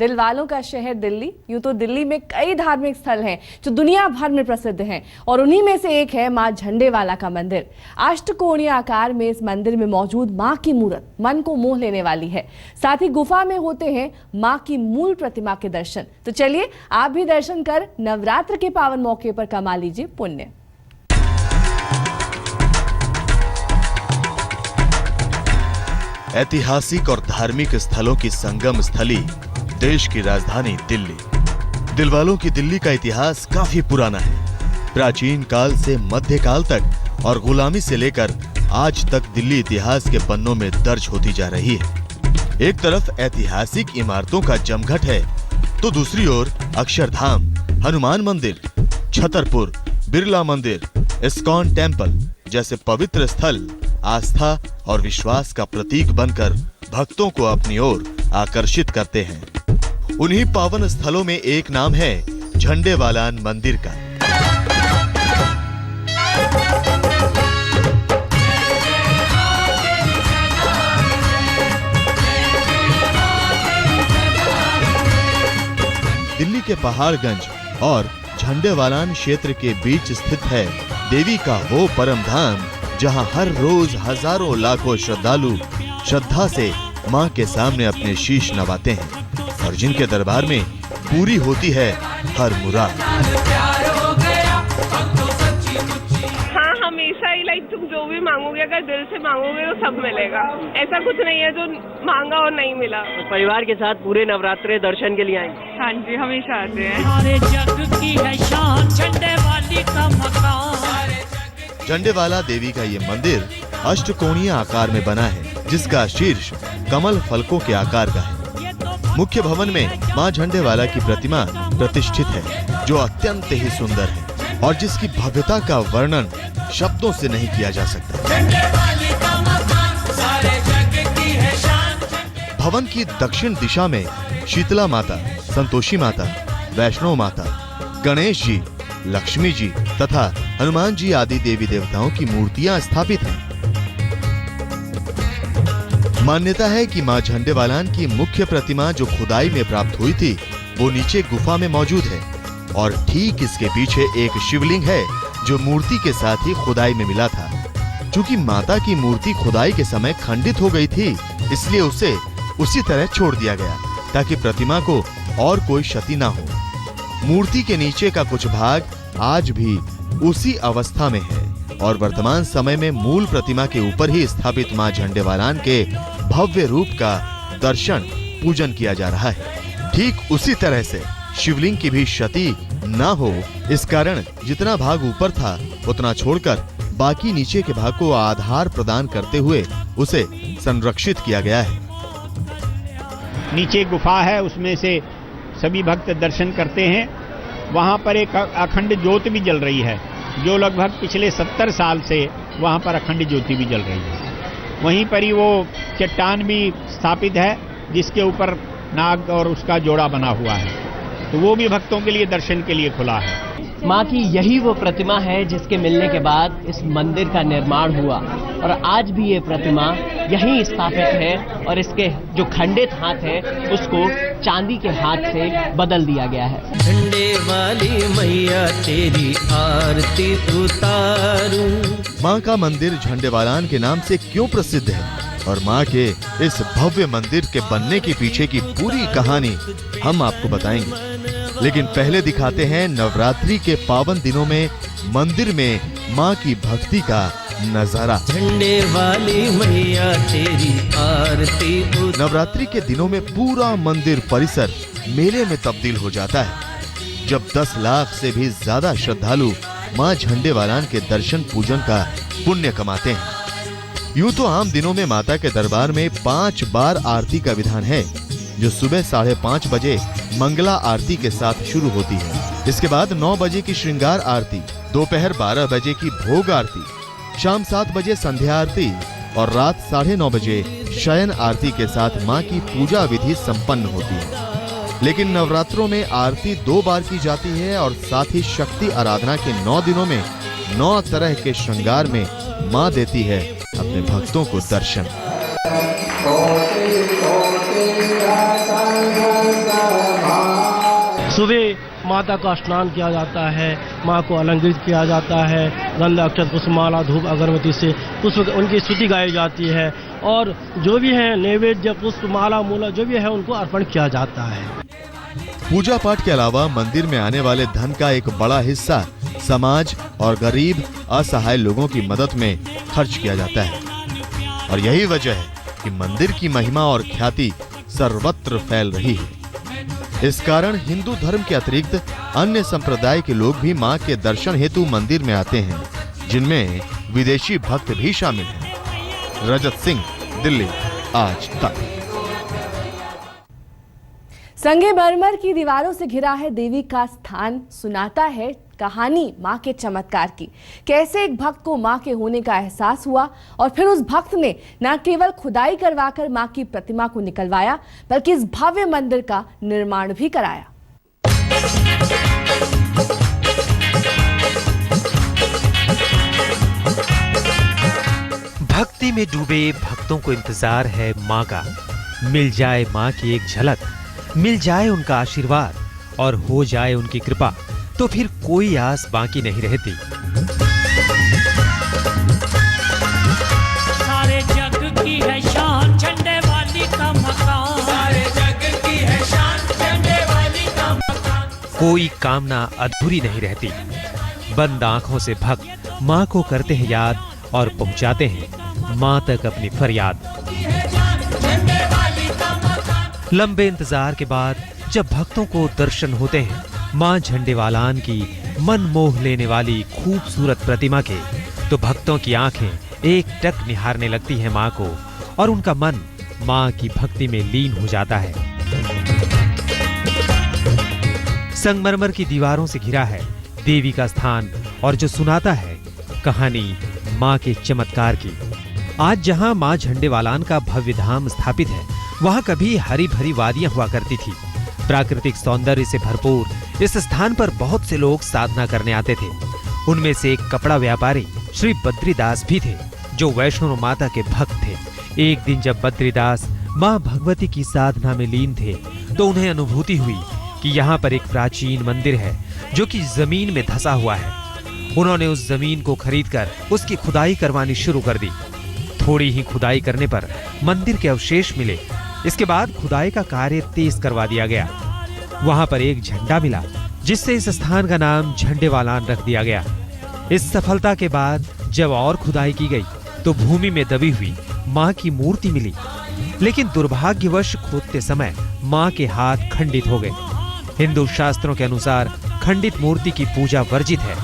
दिल वालों का शहर दिल्ली। यूं तो दिल्ली में कई धार्मिक स्थल हैं जो दुनिया भर में प्रसिद्ध हैं और उन्हीं में से एक है मां झंडेवाला का मंदिर। अष्टकोणीय आकार में इस मंदिर में मौजूद मां की मूर्त मन को मोह लेने वाली है। साथ ही गुफा में होते हैं मां की मूल प्रतिमा के दर्शन। तो चलिए आप भी दर्शन कर नवरात्र के पावन मौके पर कमा लीजिए पुण्य। ऐतिहासिक और धार्मिक स्थलों की संगम स्थली देश की राजधानी दिल्ली। दिलवालों की दिल्ली का इतिहास काफी पुराना है। प्राचीन काल से मध्यकाल तक और गुलामी से लेकर आज तक दिल्ली इतिहास के पन्नों में दर्ज होती जा रही है। एक तरफ ऐतिहासिक इमारतों का जमघट है तो दूसरी ओर अक्षरधाम, हनुमान मंदिर, छतरपुर, बिरला मंदिर, इस्कॉन टेम्पल जैसे पवित्र स्थल आस्था और विश्वास का प्रतीक बनकर भक्तों को अपनी ओर आकर्षित करते हैं। उन्हीं पावन स्थलों में एक नाम है झंडेवाला मंदिर का। दिल्ली के पहाड़गंज और झंडेवालान क्षेत्र के बीच स्थित है देवी का वो परम धाम जहां हर रोज हजारों लाखों श्रद्धालु श्रद्धा से मां के सामने अपने शीश नवाते हैं और जिनके दरबार में पूरी होती है हर मुराद। हाँ, हमेशा ही तुम जो भी मांगोगे अगर दिल से मांगोगे तो सब मिलेगा। ऐसा कुछ नहीं है जो मांगा और नहीं मिला। तो परिवार के साथ पूरे नवरात्रे दर्शन के लिए आएंगे? हाँ जी, हमेशा आते हैं। सारे जग की है शान झंडेवाली का मकान। झंडेवाला देवी का ये मंदिर अष्टकोणीय आकार में बना है जिसका शीर्ष कमल फलकों के आकार का है। मुख्य भवन में मां झंडेवाला की प्रतिमा प्रतिष्ठित है जो अत्यंत ही सुंदर है और जिसकी भव्यता का वर्णन शब्दों से नहीं किया जा सकता। भवन की दक्षिण दिशा में शीतला माता, संतोषी माता, वैष्णो माता, गणेश जी, लक्ष्मी जी तथा हनुमान जी आदि देवी देवताओं की मूर्तियां स्थापित हैं। मान्यता है कि मां झंडेवालान की मुख्य प्रतिमा जो खुदाई में प्राप्त हुई थी वो नीचे गुफा में मौजूद है और ठीक इसके पीछे एक शिवलिंग है जो मूर्ति के साथ ही खुदाई में मिला था। चूंकि माता की मूर्ति खुदाई के समय खंडित हो गई थी इसलिए उसे उसी तरह छोड़ दिया गया ताकि प्रतिमा को और कोई क्षति न हो। मूर्ति के नीचे का कुछ भाग आज भी उसी अवस्था में है और वर्तमान समय में मूल प्रतिमा के ऊपर ही स्थापित मां झंडेवालान के भव्य रूप का दर्शन पूजन किया जा रहा है। ठीक उसी तरह से शिवलिंग की भी क्षति न हो इस कारण जितना भाग ऊपर था उतना छोड़कर बाकी नीचे के भाग को आधार प्रदान करते हुए उसे संरक्षित किया गया है। नीचे गुफा है उसमें से सभी भक्त दर्शन करते हैं। वहाँ पर एक अखंड ज्योति भी जल रही है जो लगभग पिछले 70 साल से वहाँ पर अखंड ज्योति भी जल रही है। वहीं पर ही वो चट्टान भी स्थापित है जिसके ऊपर नाग और उसका जोड़ा बना हुआ है तो वो भी भक्तों के लिए दर्शन के लिए खुला है। माँ की यही वो प्रतिमा है जिसके मिलने के बाद इस मंदिर का निर्माण हुआ और आज भी ये प्रतिमा यहीं स्थापित है और इसके जो खंडित हाथ है उसको चांदी के हाथ से बदल दिया गया है। झंडे वाली मैया तेरी आरती उतारूं। मां का मंदिर झंडेवालान के नाम से क्यों प्रसिद्ध है और मां के इस भव्य मंदिर के बनने के पीछे की पूरी कहानी हम आपको बताएंगे। लेकिन पहले दिखाते हैं नवरात्रि के पावन दिनों में मंदिर में मां की भक्ति का नजारा। झंडे वाली मैया तेरी आरती। नवरात्रि के दिनों में पूरा मंदिर परिसर मेले में तब्दील हो जाता है जब 10 लाख से भी ज्यादा श्रद्धालु मां झंडेवालान के दर्शन पूजन का पुण्य कमाते हैं। यूं तो आम दिनों में माता के दरबार में 5 बार आरती का विधान है जो सुबह 5:30 बजे मंगला आरती के साथ शुरू होती है। इसके बाद 9 बजे की श्रृंगार आरती, दोपहर 12 बजे की भोग आरती, शाम 7 बजे संध्या आरती और रात 9:30 बजे शयन आरती के साथ मां की पूजा विधि संपन्न होती है। लेकिन नवरात्रों में आरती 2 बार की जाती है और साथ ही शक्ति आराधना के 9 दिनों में 9 तरह के श्रृंगार में मां देती है अपने भक्तों को दर्शन। सुबह माता का स्नान किया जाता है, माँ को अलंकृत किया जाता है, गंध अक्षत पुष्पमाला धूप अगरबत्ती से पुष्प उनकी स्तुति गाई जाती है और जो भी है नैवेद्य पुष्पमाला मूला जो भी है उनको अर्पण किया जाता है। पूजा पाठ के अलावा मंदिर में आने वाले धन का एक बड़ा हिस्सा समाज और गरीब असहाय लोगों की मदद में खर्च किया जाता है और यही वजह है कि मंदिर की महिमा और ख्याति सर्वत्र फैल रही है। इस कारण हिंदू धर्म के अतिरिक्त अन्य संप्रदाय के लोग भी मां के दर्शन हेतु मंदिर में आते हैं, जिनमें विदेशी भक्त भी शामिल हैं। रजत सिंह, दिल्ली, आज तक। संगमरमर की दीवारों से घिरा है देवी का स्थान। सुनाता है कहानी मां के चमत्कार की, कैसे एक भक्त को मां के होने का एहसास हुआ और फिर उस भक्त ने न केवल खुदाई करवाकर मां की प्रतिमा को निकलवाया बल्कि इस भव्य मंदिर का निर्माण भी कराया। भक्ति में डूबे भक्तों को इंतजार है मां का। मिल जाए मां की एक झलक, मिल जाए उनका आशीर्वाद और हो जाए उनकी कृपा, तो फिर कोई आस बाकी नहीं रहती। सारे जग की है शान झंडे वाली का मकान, सारे जग की है शान झंडे वाली का मकान। कोई कामना अधूरी नहीं रहती। बंद आंखों से भक्त मां को करते हैं याद और पहुंचाते हैं मां तक अपनी फरियाद। लंबे इंतजार के बाद जब भक्तों को दर्शन होते हैं मां झंडेवालान की मन मोह लेने वाली खूबसूरत प्रतिमा के, तो भक्तों की आंखें एक टक निहारने लगती हैं मां को और उनका मन मां की भक्ति में लीन हो जाता है। संगमरमर की दीवारों से घिरा है देवी का स्थान और जो सुनाता है कहानी मां के चमत्कार की। आज जहां मां झंडेवालान का भव्य धाम स्थापित है, वहां कभी हरी भरी वादियां हुआ करती थी। प्राकृतिक सौंदर्य से भरपूर इस स्थान पर बहुत से लोग साधना करने आते थे। उनमें से एक कपड़ा व्यापारी श्री बद्रीदास भी थे, जो वैष्णो माता के भक्त थे। एक दिन जब बद्रीदास मां भगवती की साधना में लीन थे, तो उन्हें अनुभूति हुई कि यहाँ पर एक प्राचीन मंदिर है जो कि जमीन में धंसा हुआ है। उन्होंने उस जमीन को खरीदकर उसकी खुदाई करवानी शुरू कर दी। थोड़ी ही खुदाई करने पर मंदिर के अवशेष मिले। इसके बाद खुदाई का कार्य तेज करवा दिया गया। वहां पर एक झंडा मिला, जिससे इस स्थान का नाम झंडेवालान रख दिया गया। इस सफलता के बाद जब और खुदाई की गई तो भूमि में दबी हुई मां की मूर्ति मिली, लेकिन दुर्भाग्यवश खोदते समय मां के हाथ खंडित हो गए। हिंदू शास्त्रों के अनुसार खंडित मूर्ति की पूजा वर्जित है,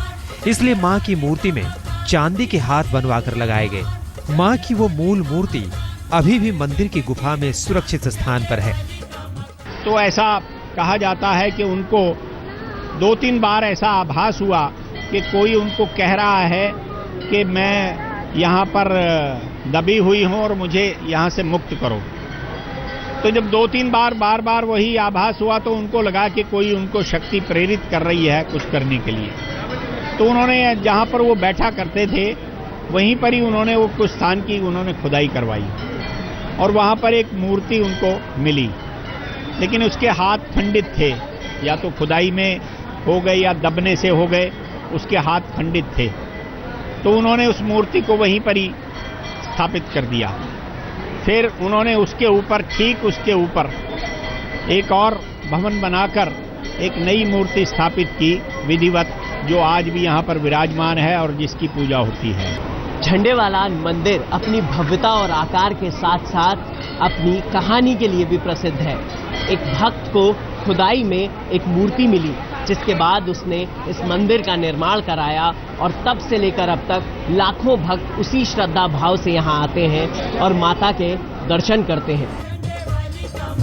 इसलिए मां की मूर्ति में चांदी के हाथ बनवाकर लगाए गए। मां की वो मूल मूर्ति अभी भी मंदिर की गुफा में सुरक्षित स्थान पर है। तो ऐसा कहा जाता है कि उनको 2-3 बार ऐसा आभास हुआ कि कोई उनको कह रहा है कि मैं यहाँ पर दबी हुई हूँ और मुझे यहाँ से मुक्त करो। तो जब 2-3 बार बार वही आभास हुआ तो उनको लगा कि कोई उनको शक्ति प्रेरित कर रही है कुछ करने के लिए। तो उन्होंने जहाँ पर वो बैठा करते थे वहीं पर ही उन्होंने वो कुछ स्थान की उन्होंने खुदाई करवाई और वहाँ पर एक मूर्ति उनको मिली, लेकिन उसके हाथ खंडित थे, या तो खुदाई में हो गए या दबने से हो गए, उसके हाथ खंडित थे। तो उन्होंने उस मूर्ति को वहीं पर ही स्थापित कर दिया। फिर उन्होंने उसके ऊपर, ठीक उसके ऊपर एक और भवन बनाकर एक नई मूर्ति स्थापित की विधिवत, जो आज भी यहाँ पर विराजमान है और जिसकी पूजा होती है। झंडेवालान मंदिर अपनी भव्यता और आकार के साथ साथ अपनी कहानी के लिए भी प्रसिद्ध है। एक भक्त को खुदाई में एक मूर्ति मिली, जिसके बाद उसने इस मंदिर का निर्माण कराया और तब से लेकर अब तक लाखों भक्त उसी श्रद्धा भाव से यहाँ आते हैं और माता के दर्शन करते हैं।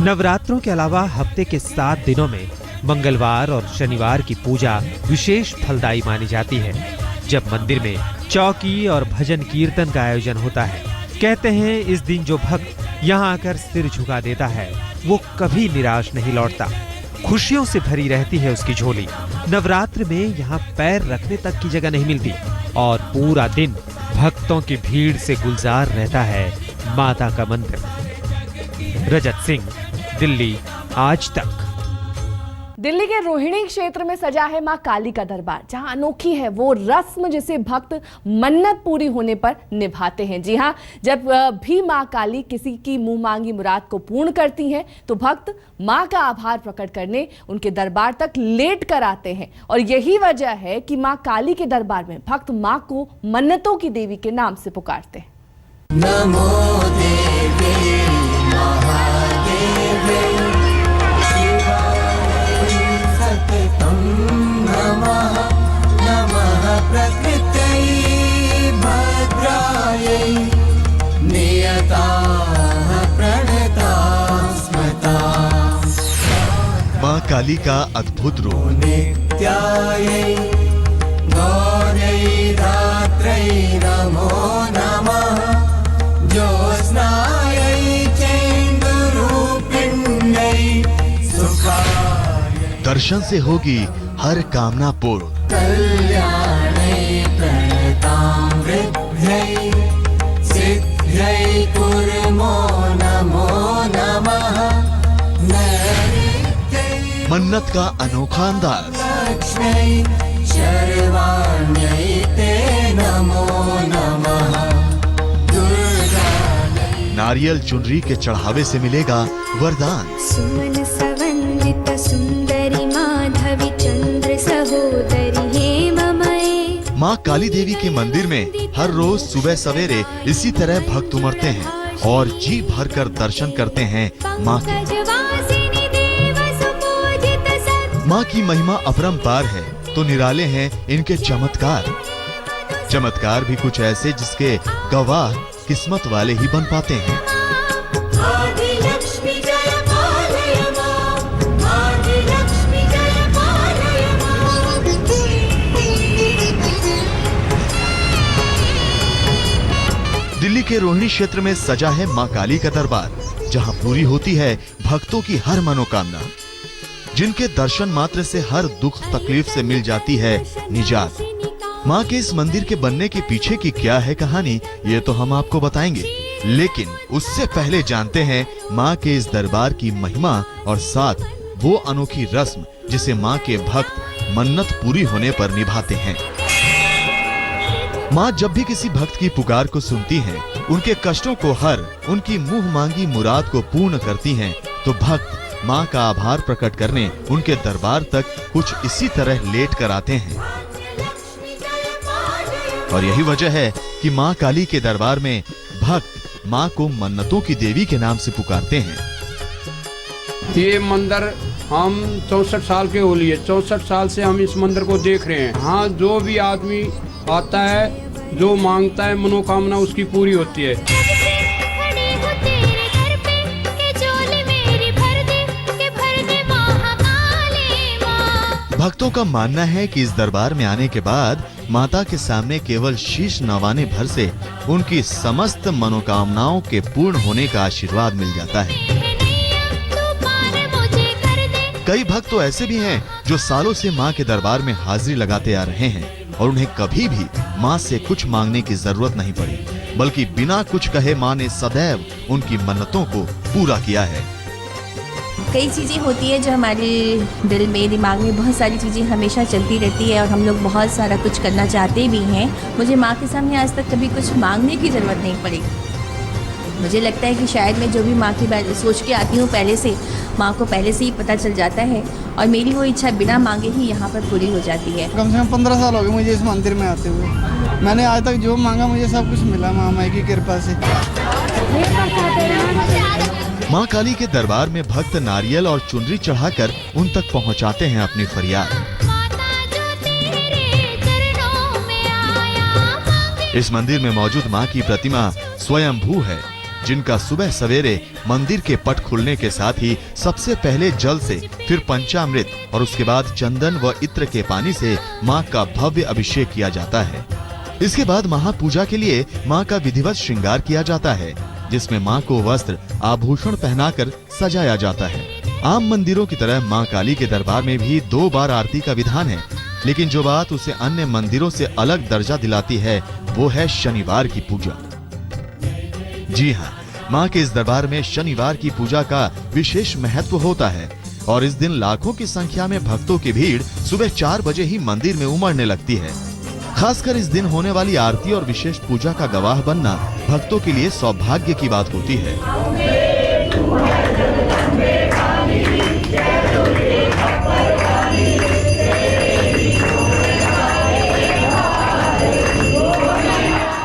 नवरात्रों के अलावा हफ्ते के 7 दिनों में मंगलवार और शनिवार की पूजा विशेष फलदायी मानी जाती है, जब मंदिर में चौकी और भजन कीर्तन का आयोजन होता है। कहते हैं इस दिन जो भक्त यहाँ आकर सिर झुका देता है वो कभी निराश नहीं लौटता। खुशियों से भरी रहती है उसकी झोली। नवरात्र में यहाँ पैर रखने तक की जगह नहीं मिलती और पूरा दिन भक्तों की भीड़ से गुलजार रहता है माता का मंदिर। रजत सिंह, दिल्ली, आज तक। दिल्ली के रोहिणी क्षेत्र में सजा है मां काली का दरबार, जहां अनोखी है वो रस्म जिसे भक्त मन्नत पूरी होने पर निभाते हैं। जी हां, जब भी मां काली किसी की मुंह मांगी मुराद को पूर्ण करती हैं तो भक्त मां का आभार प्रकट करने उनके दरबार तक लेट कर आते हैं। और यही वजह है कि मां काली के दरबार में भक्त मां को मन्नतों की देवी के नाम से पुकारते हैं। नमो देवी महादेवी नमः प्रकृत्यै भद्रायै नियताः प्रणताः स्मृताः। मां काली का अद्भुत रूप। नित्यायै गौरै धात्रै नमो नमः। ज्योत्स्नायै चेन्दुरूपिण्यै सुखायै। दर्शन से होगी हर कामना पूर्ण। कल्याणे प्रणतां वृद्ध्यै सिद्ध्यै कुर्मो नमो नमः। नैवेद्यै मन्नत का अनोखा अंदाज। लक्ष्म्यै शर्वाण्यै ते नमो नमः। नारियल चुनरी के चढ़ावे से मिलेगा वरदान। सुमन सवंदित सुंदरी माधवी चंद्र सहोदरी हेममयी। मां काली देवी के मंदिर में हर रोज सुबह सवेरे इसी तरह भक्त उमड़ते हैं और जी भरकर दर्शन करते हैं मां के। मां की महिमा अपरंपार है तो निराले हैं इनके चमत्कार। चमत्कार भी कुछ ऐसे जिसके गवाह किस्मत वाले ही बन पाते हैं। आदिलक्ष्मी जय पालय मां। आदिलक्ष्मी जय पालय मां। दिल्ली के रोहिणी क्षेत्र में सजा है मां काली का दरबार, जहां पूरी होती है भक्तों की हर मनोकामना। जिनके दर्शन मात्र से हर दुख तकलीफ से मिल जाती है निजात। मां के इस मंदिर के बनने के पीछे की क्या है कहानी, ये तो हम आपको बताएंगे, लेकिन उससे पहले जानते हैं मां के इस दरबार की महिमा और साथ वो अनोखी रस्म जिसे मां के भक्त मन्नत पूरी होने पर निभाते हैं। मां जब भी किसी भक्त की पुकार को सुनती हैं, उनके कष्टों को हर उनकी मुंह मांगी मुराद को पूर्ण करती हैं, तो भक्त मां का आभार प्रकट करने उनके दरबार तक कुछ इसी तरह लेट कर आते हैं। और यही वजह है कि मां काली के दरबार में भक्त मां को मन्नतों की देवी के नाम से पुकारते हैं। ये मंदिर हम 64 साल के हो लिए, 64 साल से हम इस मंदिर को देख रहे हैं। हाँ, जो भी आदमी आता है, जो मांगता है, मनोकामना उसकी पूरी होती है। भक्तों का मानना है कि इस दरबार में आने के बाद माता के सामने केवल शीश नवाने भर से उनकी समस्त मनोकामनाओं के पूर्ण होने का आशीर्वाद मिल जाता है। कई भक्त तो ऐसे भी हैं जो सालों से मां के दरबार में हाजिरी लगाते आ रहे हैं और उन्हें कभी भी मां से कुछ मांगने की जरूरत नहीं पड़ी, बल्कि बिना कुछ कहे मां ने सदैव उनकी मन्नतों को पूरा किया है। कई चीज़ें होती है जो हमारे दिल में, दिमाग में बहुत सारी चीज़ें हमेशा चलती रहती है और हम लोग बहुत सारा कुछ करना चाहते भी हैं। मुझे माँ के सामने आज तक कभी कुछ मांगने की ज़रूरत नहीं पड़ी। मुझे लगता है कि शायद मैं जो भी माँ की बात सोच के आती हूँ पहले से, माँ को पहले से ही पता चल जाता है और मेरी वो इच्छा बिना मांगे ही यहाँ पर पूरी हो जाती है। कम से कम 15 साल हो गए मुझे इस मंदिर में आते हुए। मैंने आज तक जो मांगा मुझे सब कुछ मिला माँ की कृपा से। मां काली के दरबार में भक्त नारियल और चुनरी चढ़ाकर उन तक पहुंचाते हैं अपनी फरियाद। इस मंदिर में मौजूद मां की प्रतिमा स्वयंभू है, जिनका सुबह सवेरे मंदिर के पट खुलने के साथ ही सबसे पहले जल से, फिर पंचामृत और उसके बाद चंदन व इत्र के पानी से मां का भव्य अभिषेक किया जाता है। इसके बाद महापूजा के लिए मां का विधिवत श्रृंगार किया जाता है, जिसमें मां को वस्त्र आभूषण पहनाकर सजाया जाता है। आम मंदिरों की तरह मां काली के दरबार में भी 2 बार आरती का विधान है, लेकिन जो बात उसे अन्य मंदिरों से अलग दर्जा दिलाती है वो है शनिवार की पूजा। जी हाँ, मां के इस दरबार में शनिवार की पूजा का विशेष महत्व होता है। और इस दिन लाखों की संख्या में भक्तों की भीड़ सुबह 4 बजे ही मंदिर में उमड़ने लगती है। खासकर इस दिन होने वाली आरती और विशेष पूजा का गवाह बनना भक्तों के लिए सौभाग्य की बात होती है।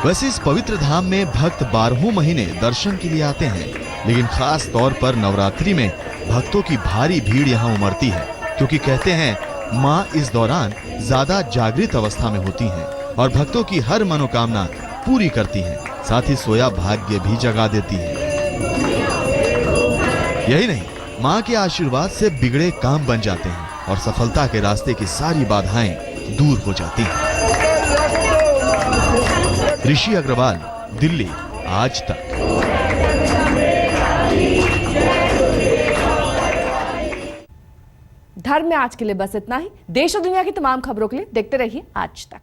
वैसे इस पवित्र धाम में भक्त 12 महीने दर्शन के लिए आते हैं, लेकिन खास तौर पर नवरात्रि में भक्तों की भारी भीड़ यहाँ उमड़ती है, क्योंकि कहते हैं माँ इस दौरान ज्यादा जागृत अवस्था में होती हैं और भक्तों की हर मनोकामना पूरी करती हैं, साथ ही सोया भाग्य भी जगा देती हैं। यही नहीं, माँ के आशीर्वाद से बिगड़े काम बन जाते हैं और सफलता के रास्ते की सारी बाधाएं दूर हो जाती हैं। ऋषि अग्रवाल, दिल्ली, आज तक। धर्म में आज के लिए बस इतना ही। देश और दुनिया की तमाम खबरों के लिए देखते रहिए आज तक।